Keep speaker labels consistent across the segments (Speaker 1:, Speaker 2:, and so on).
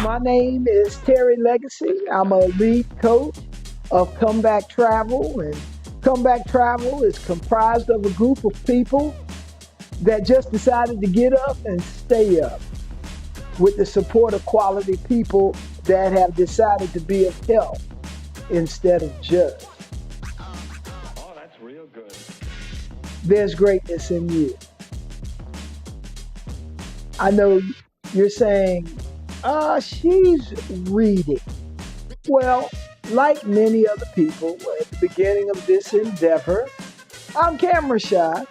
Speaker 1: my name is Terry Legacy. I'm a lead coach of Comeback Travel, and Comeback Travel is comprised of a group of people that just decided to get up and stay up with the support of quality people that have decided to be of help instead of judge.
Speaker 2: Oh, that's real good.
Speaker 1: There's greatness in you. I know you're saying, she's reading. Well, like many other people at the beginning of this endeavor, I'm camera shy.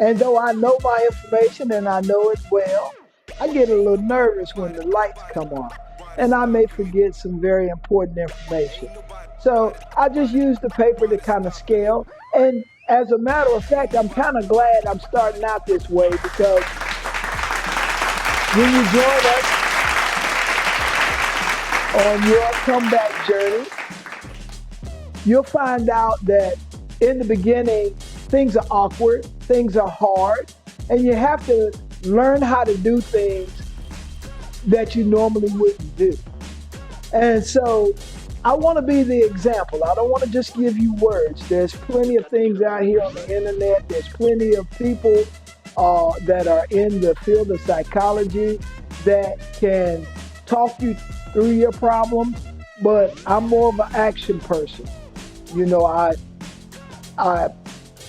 Speaker 1: And though I know my information and I know it well, I get a little nervous when the lights come on. And I may forget some very important information. So I just use the paper to kind of scale. And as a matter of fact, I'm kind of glad I'm starting out this way because when you join us on your comeback journey, you'll find out that in the beginning, things are awkward, things are hard, and you have to learn how to do things that you normally wouldn't do. And so I want to be the example. I don't want to just give you words. There's plenty of things out here on the internet. There's plenty of people that are in the field of psychology that can talk you through your problems, but I'm more of an action person. You know, I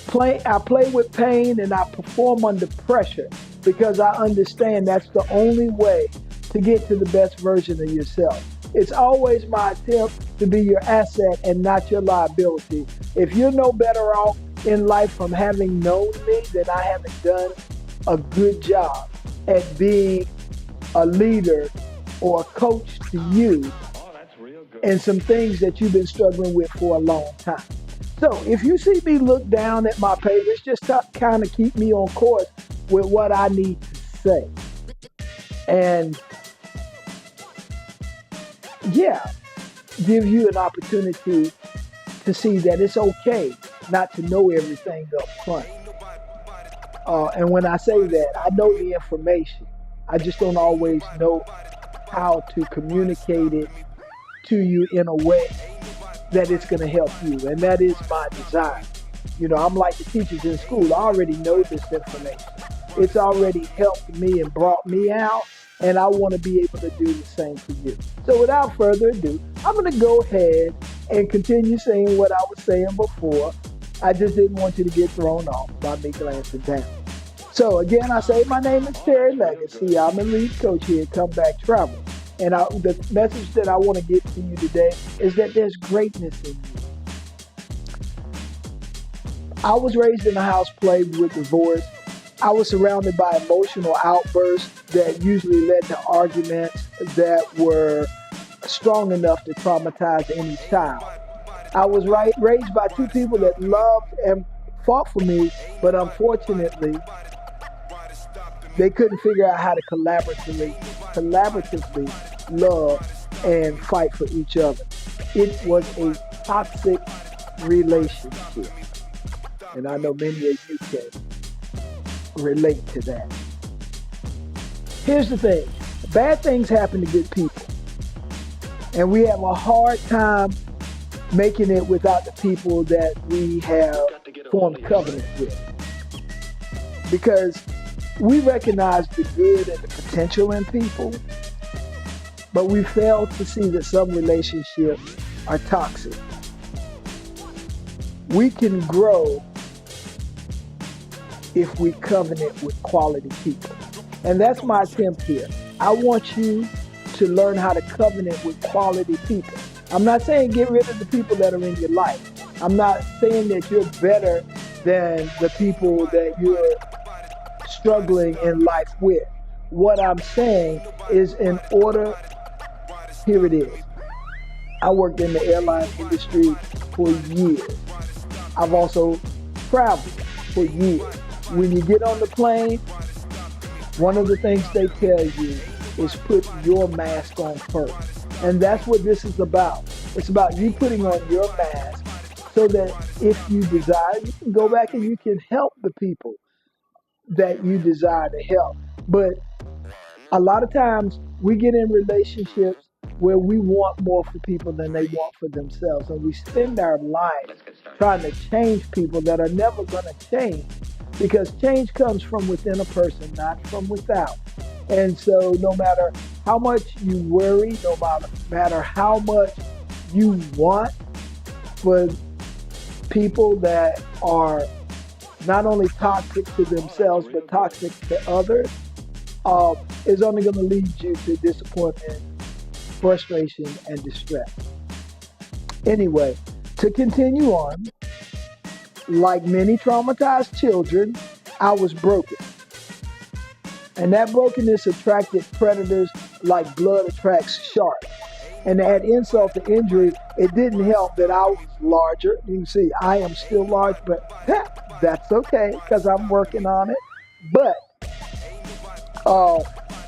Speaker 1: play with pain and I perform under pressure because I understand that's the only way to get to the best version of yourself. It's always my attempt to be your asset and not your liability. If you're no better off in life from having known me, then I haven't done a good job at being a leader or a coach to you and some things that you've been struggling with for a long time. So if you see me look down at my papers, just to kind of keep me on course with what I need to say. And give you an opportunity to see that it's okay not to know everything up front. And when I say that, I know the information. I just don't always know how to communicate it to you in a way that it's going to help you. And that is my desire. You know, I'm like the teachers in school. I already know this information. It's already helped me and brought me out. And I want to be able to do the same for you. So without further ado, I'm going to go ahead and continue saying what I was saying before. I just didn't want you to get thrown off by me glancing down. So again, I say my name is Terry Legacy. I'm a lead coach here at Comeback Travel. And the message that I want to get to you today is that there's greatness in you. I was raised in a house plagued with divorce. I was surrounded by emotional outbursts that usually led to arguments that were strong enough to traumatize any child. I was raised by two people that loved and fought for me, but unfortunately, they couldn't figure out how to collaboratively love and fight for each other. It was a toxic relationship. And I know many of you can relate to that. Here's the thing. Bad things happen to good people. And we have a hard time making it without the people that we have formed covenant with. Because we recognize the good and the potential in people, but we fail to see that some relationships are toxic. We can grow if we covenant with quality people. And that's my attempt here. I want you to learn how to covenant with quality people. I'm not saying get rid of the people that are in your life. I'm not saying that you're better than the people that you're struggling in life with. What I'm saying is in order, here it is. I worked in the airline industry for years. I've also traveled for years. When you get on the plane, one of the things they tell you is put your mask on first. And that's what this is about. It's about you putting on your mask so that if you desire, you can go back and you can help the people that you desire to help. But A lot of times we get in relationships where we want more for people than they want for themselves. And we spend our life trying to change people that are never going to change because change comes from within a person, not from without. And so no matter how much you worry, no matter how much you want for people that are not only toxic to themselves but toxic to others, is only going to lead you to disappointment, frustration, and distress. Anyway, to continue on, like many traumatized children, I was broken. And that brokenness attracted predators like blood attracts sharks. And to add insult to injury, it didn't help that I was larger. You can see I am still large, but that's okay because I'm working on it. But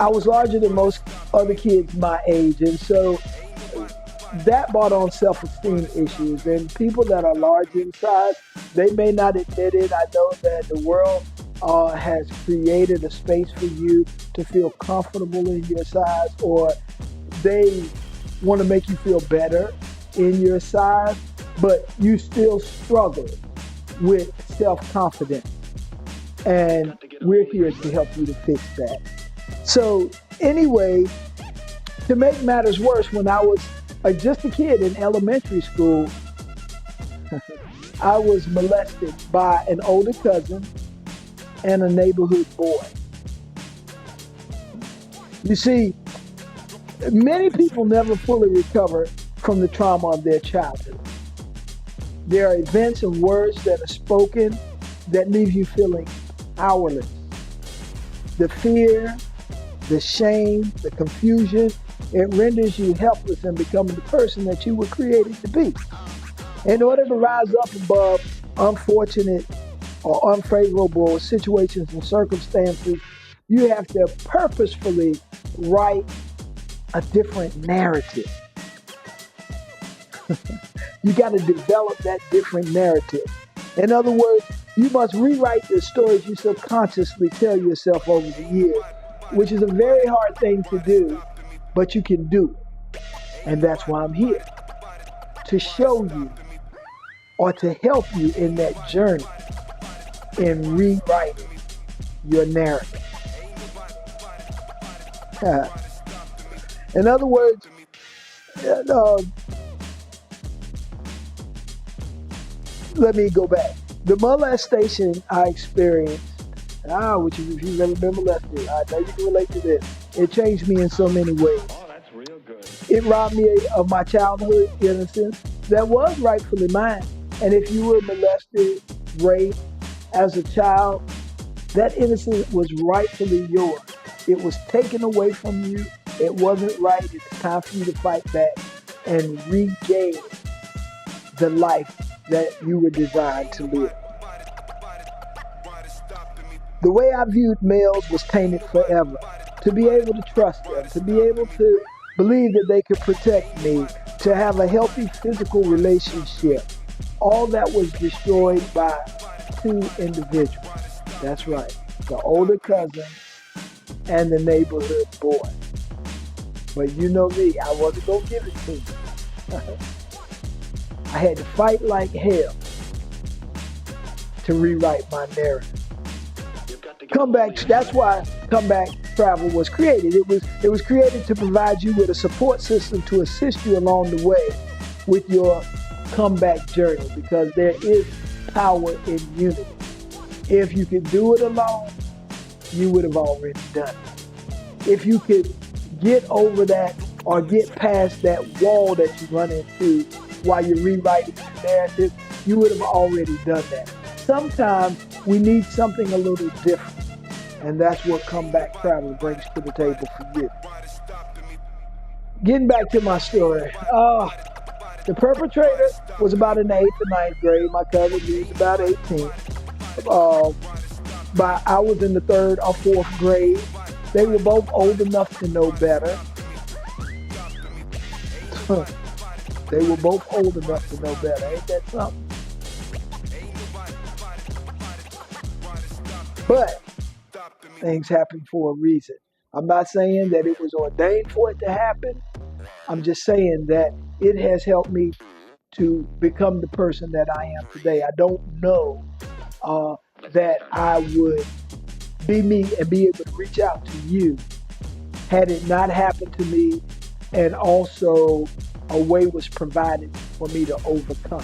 Speaker 1: I was larger than most other kids my age. And so that brought on self-esteem issues. And people that are large in size, they may not admit it. I know that the world has created a space for you to feel comfortable in your size, or they want to make you feel better in your size, but you still struggle with self-confidence. And we're here to help you to fix that. So anyway, to make matters worse, when I was just a kid in elementary school, I was molested by an older cousin and a neighborhood boy. You see, many people never fully recover from the trauma of their childhood. There are events and words that are spoken that leave you feeling powerless. The fear, the shame, the confusion, it renders you helpless in becoming the person that you were created to be. In order to rise up above unfortunate or unfavorable situations and circumstances, you have to purposefully write a different narrative. You got to develop that different narrative. In other words, you must rewrite the stories you subconsciously tell yourself over the years, which is a very hard thing to do, but you can do it. And that's why I'm here, to show you or to help you in that journey in rewriting your narrative. In other words, let me go back. The molestation I experienced, which is if you've ever been molested, I know you can relate to this. It changed me in so many ways.
Speaker 2: Oh, that's real good.
Speaker 1: It robbed me of my childhood innocence that was rightfully mine. And if you were molested, raped as a child, that innocence was rightfully yours. It was taken away from you. It wasn't right. It's time for you to fight back and regain the life that you were designed to live. The way I viewed males was tainted forever. To be able to trust them, to be able to believe that they could protect me, to have a healthy physical relationship, all that was destroyed by two individuals. That's right, the older cousin and the neighborhood boy. But you know me, I wasn't going to give it to you. I had to fight like hell to rewrite my narrative. Comeback, that's why Comeback Travel was created. It was created to provide you with a support system to assist you along the way with your comeback journey, because there is power in unity. If you could do it alone, you would have already done it. If you could get over that or get past that wall that you run into while you're rewriting the narrative, you would have already done that. Sometimes we need something a little different, and that's what Comeback Travel brings to the table for you. Getting back to my story, the perpetrator was about in the 8th or 9th grade. My cousin, he was about 18. But I was in the 3rd or 4th grade. They were both old enough to know better. They were both old enough to know better. Ain't that something? But things happen for a reason. I'm not saying that it was ordained for it to happen. I'm just saying that it has helped me to become the person that I am today. I don't know uh, that I would be me and be able to reach out to you had it not happened to me, and also a way was provided for me to overcome.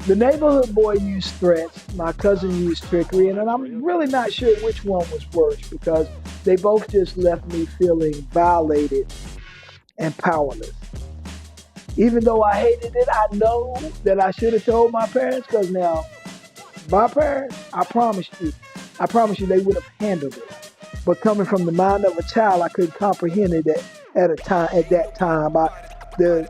Speaker 1: The neighborhood boy used threats, my cousin used trickery, and I'm really not sure which one was worse because they both just left me feeling violated and powerless. Even though I hated it, I know that I should have told my parents because now my parents, I promise you they would have handled it. But coming from the mind of a child, I couldn't comprehend it at that time. The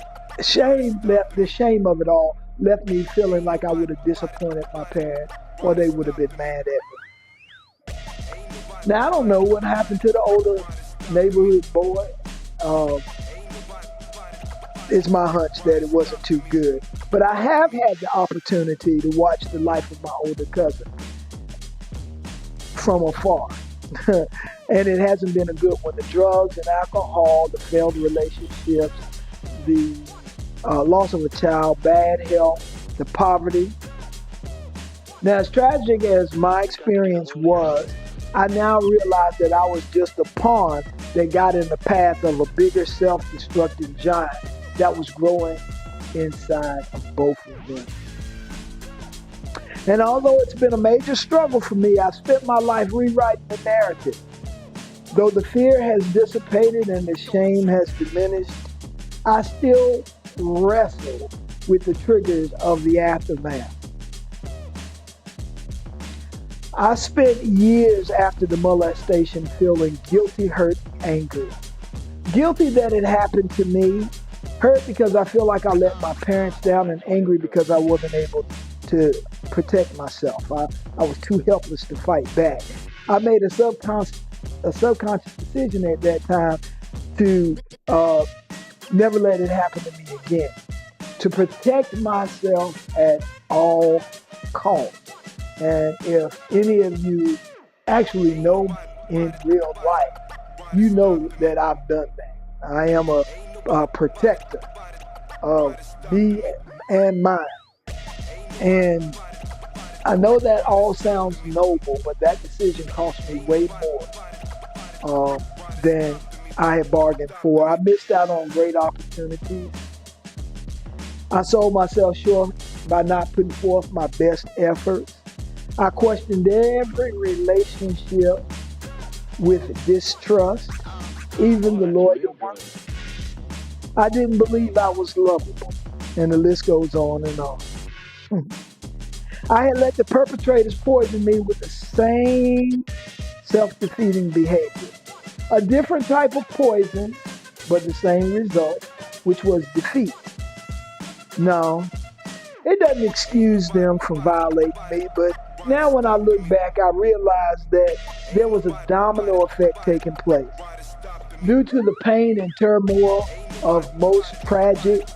Speaker 1: shame of it all left me feeling like I would have disappointed my parents or they would have been mad at me. Now, I don't know what happened to the older neighborhood boy. Um, it's my hunch that it wasn't too good. But I have had the opportunity to watch the life of my older cousin from afar. And it hasn't been a good one. The drugs and alcohol, the failed relationships, the loss of a child, bad health, the poverty. Now, as tragic as my experience was, I now realize that I was just a pawn that got in the path of a bigger self-destructive giant that was growing inside of both of them. And although it's been a major struggle for me, I've spent my life rewriting the narrative. Though the fear has dissipated and the shame has diminished, I still wrestle with the triggers of the aftermath. I spent years after the molestation feeling guilty, hurt, angry. Guilty that it happened to me, hurt because I feel like I let my parents down, and angry because I wasn't able to protect myself. I was too helpless to fight back. I made a subconscious decision at that time to never let it happen to me again, to protect myself at all costs. And if any of you actually know me in real life, you know that I've done that. I am a protector of me and mine. And I know that all sounds noble, but that decision cost me way more than I had bargained for. I missed out on great opportunities. I sold myself short by not putting forth my best efforts. I questioned every relationship with distrust, even the loyal ones. I didn't believe I was lovable, and the list goes on and on. I had let the perpetrators poison me with the same self-defeating behavior. A different type of poison, but the same result, which was defeat. No, it doesn't excuse them from violating me, but now when I look back, I realize that there was a domino effect taking place. Due to the pain and turmoil of most tragic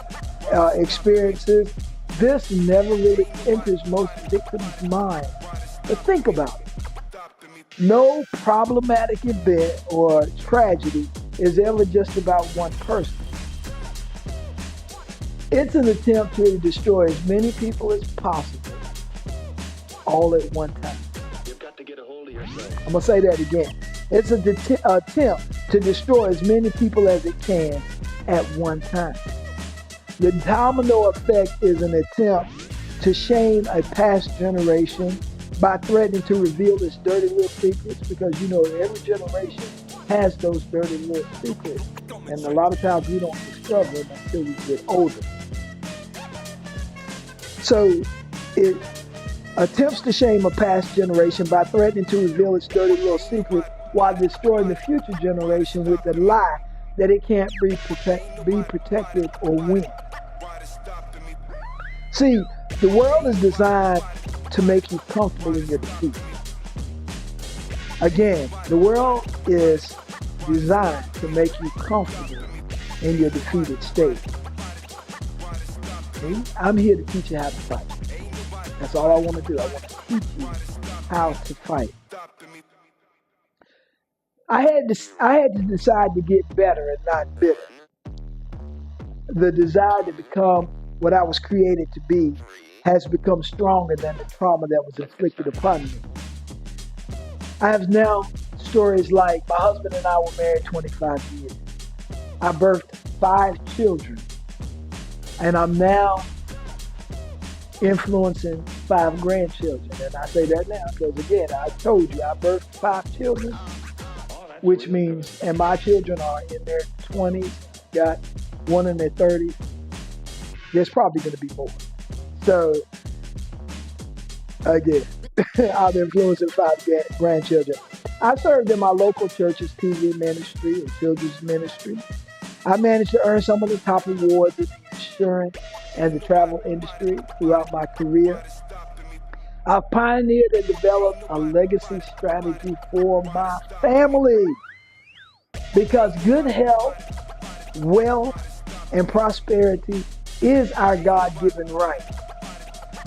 Speaker 1: experiences, this never really enters most victims' mind. But think about it. No problematic event or tragedy is ever just about one person. It's an attempt to destroy as many people as possible, all at one time.
Speaker 2: You've got to get a hold of yourself.
Speaker 1: I'm going to say that again. It's an attempt to destroy as many people as it can at one time. The domino effect is an attempt to shame a past generation by threatening to reveal its dirty little secrets, because you know every generation has those dirty little secrets, and a lot of times we don't discover them until we get older. So it attempts to shame a past generation by threatening to reveal its dirty little secret while destroying the future generation with the lie that it can't be protected or win. See, the world is designed to make you comfortable in your defeat. Again, the world is designed to make you comfortable in your defeated state. See? I'm here to teach you how to fight. That's all I want to do. I want to teach you how to fight. I had to decide to get better and not bitter. The desire to become what I was created to be has become stronger than the trauma that was inflicted upon me. I have now stories like my husband and I were married 25 years. I birthed 5 children, and I'm now influencing 5 grandchildren. And I say that now because, again, I told you I birthed 5 children, which means, and my children are in their 20s, got one in their 30s. There's probably going to be more. So, again, I'm influencing 5 grandchildren. I served in my local church's TV ministry and children's ministry. I managed to earn some of the top awards in the insurance and the travel industry throughout my career. I've pioneered and developed a legacy strategy for my family because good health, wealth, and prosperity is our God-given right,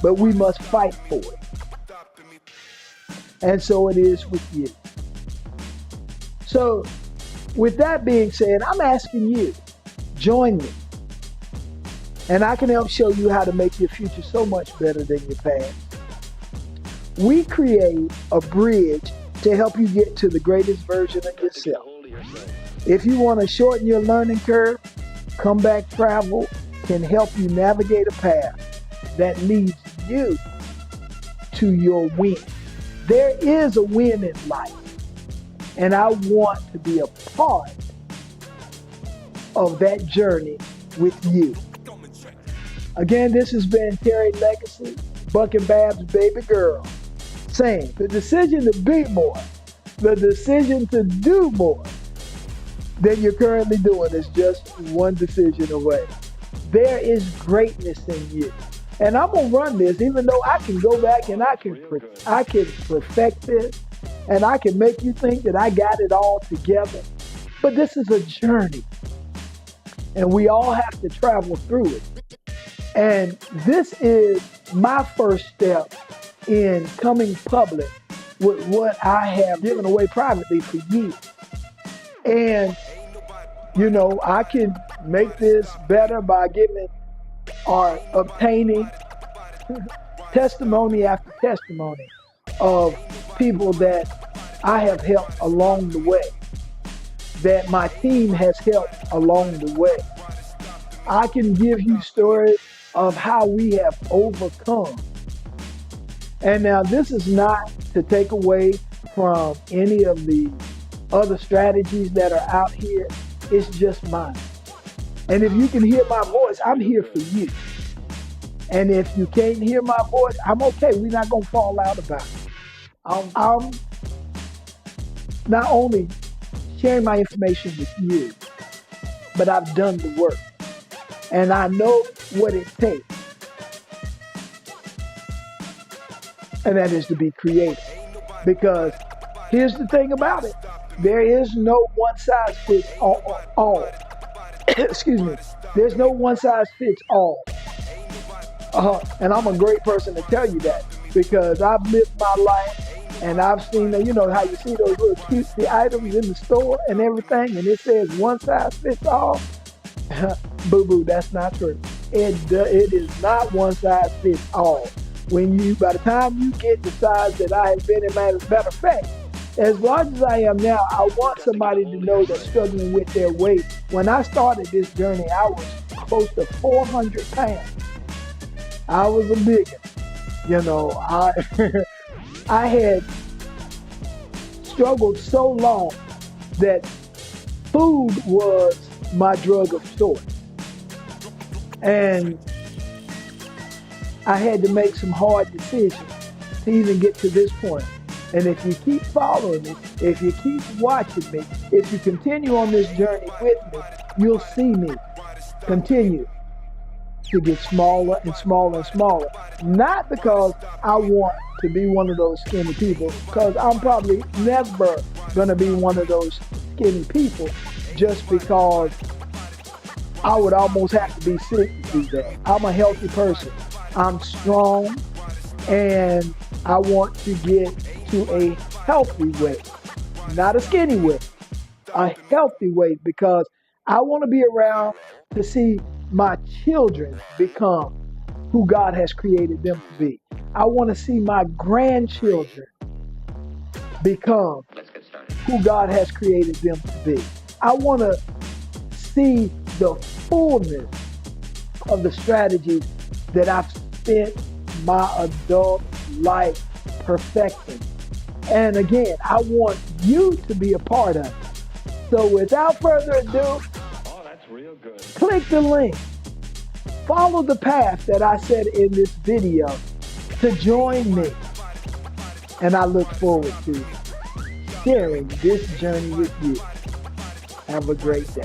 Speaker 1: but we must fight for it. And so it is with you. So, with that being said, I'm asking you, join me. And I can help show you how to make your future so much better than your past. We create a bridge to help you get to the greatest version of yourself. If you want to shorten your learning curve, Comeback Travel can help you navigate a path that leads you to your win. There is a win in life, and I want to be a part of that journey with you. Again, this has been Terry Legacy, Buck and Bab's baby girl, saying the decision to be more, the decision to do more than you're currently doing is just one decision away. There is greatness in you. And I'm going to run this, even though I can go back and I can perfect this, and I can make you think that I got it all together. But this is a journey, and we all have to travel through it. And this is my first step in coming public with what I have given away privately for years. And, you know, I can make this better by giving or obtaining testimony after testimony of people that I have helped along the way, that my team has helped along the way. I can give you stories of how we have overcome. And now this is not to take away from any of the other strategies that are out here. It's just mine. And if you can hear my voice, I'm here for you. And if you can't hear my voice, I'm okay. We're not going to fall out about it. I'm not only sharing my information with you, but I've done the work. And I know what it takes. And that is to be creative. Because here's the thing about it. There is no one size fits all. Excuse me. There's no one size fits all. And I'm a great person to tell you that because I've lived my life and I've seen, you know, how you see those little cutesy items in the store and everything, and it says one size fits all. Boo-boo, that's not true. It is not one size fits all. By the time you get the size that I have been in, matter of fact, as large as I am now, I want somebody to know that's struggling with their weight. When I started this journey, I was close to 400 pounds. I was a big one. You know, I had struggled so long that food was my drug of choice. And I had to make some hard decisions to even get to this point. And if you keep following me, if you keep watching me, if you continue on this journey with me, you'll see me continue to get smaller and smaller and smaller. Not because I want to be one of those skinny people, because I'm probably never going to be one of those skinny people just because I would almost have to be sick to do that. I'm a healthy person. I'm strong, and I want to get to a healthy weight, not a skinny weight, a healthy weight because I want to be around to see my children become who God has created them to be. I want to see my grandchildren become who God has created them to be. I want to see the fullness of the strategies that I've spent my adult life perfecting. And again, I want you to be a part of it. So without further ado,
Speaker 2: Oh, that's real good.
Speaker 1: click the link. Follow the path that I said in this video to join me. And I look forward to sharing this journey with you. Have a great day.